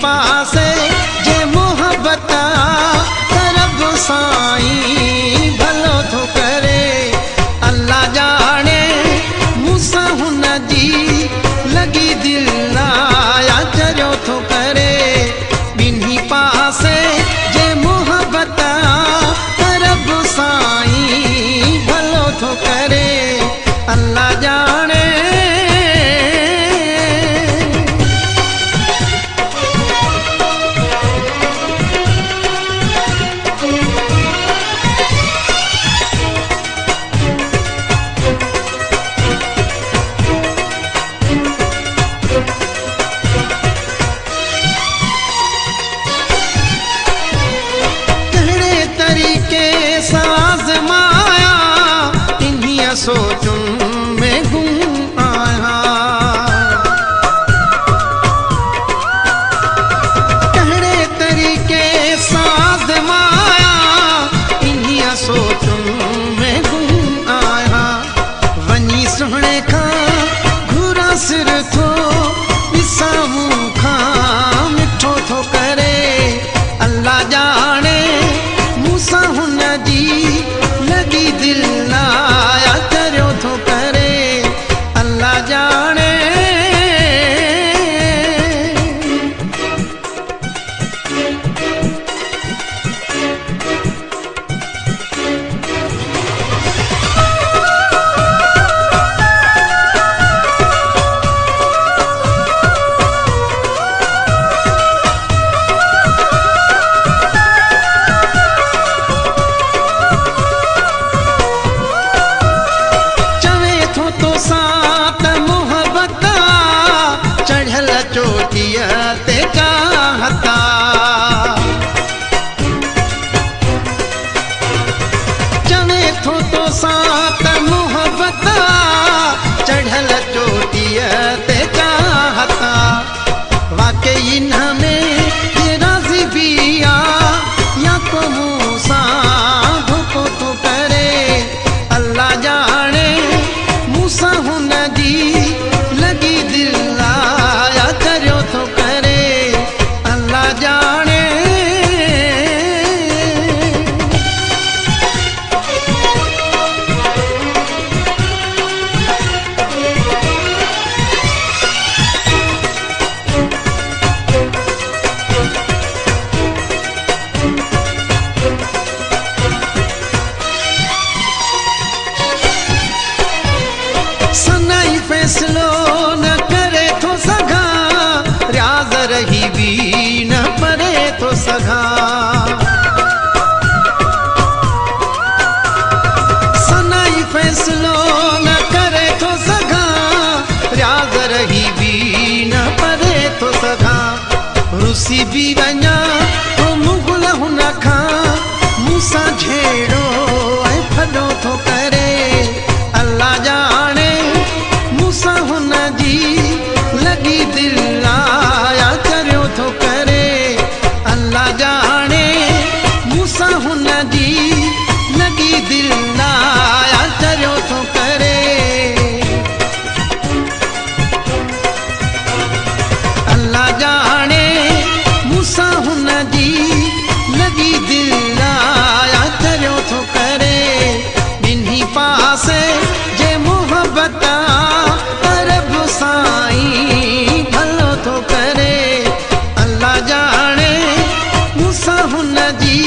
पासे जे मोहब्बत तरब साईं भलो थो करे। अल्लाह जाने मूंसां हुन जी लगी दिल आया चरियो थो करे। ॿिन्ही पासे जे मोहब्बत तरब साईं भलो थो करे। अल्लाह जाने सोचुं में गुम आया। कहिड़े तरीक़े साज़ माया इन्हीअ सोचुं में गुम आया। वञी सुहिणे खां घुरा सिर थो ॾिसां मूंखां मिठो थो करे। अल्लाह जाने मूंसां हुन जी लगी दिल आया चरियो थो करे। अल्लाह जाने चोटीअ ते चाहता। चवे थो तोसां त मोहब्बत चढ़ियल चोटीअ ते चाहता। वाकई इन में ये राज़ी भी आ या को मूंसां धोखो थो करे। अल्लाह जाने मूंसां हुन जी लगी दिल चरियो थो करे। अल्लाह जाने सनाई फैसलो न करे थो सघां, रियाज़ रही भी न परे थो सघां। सनाई फैसलो न करे थो सघां, रियाज़ रही भी न परे थो सघां। रुसी भी वञा तो मुग़ल हुन खां मूंसां झेड़ो ऐं फॾो थो करे। अल्लाह जाने मूंसां हुन जी लगी दिल आया चरियो थो करे। अल्लाह जाने मूंसां हुन जी लगी दिल आया चरियो थो करे। अल्लाह जाने मूंसां हुन जी लगी दिल आया चरियो थो करे। ॿिन्ही पासे जे मोहब्बत तरब साईं भलो थो करे। अल्लाह जाने मूंसां हुन जी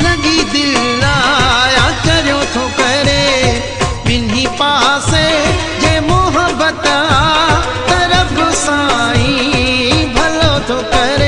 लगी दिल आया चरियो थो करे। ॿिन्ही पासे जे मोहब्बत तरब साईं भलो थो करे।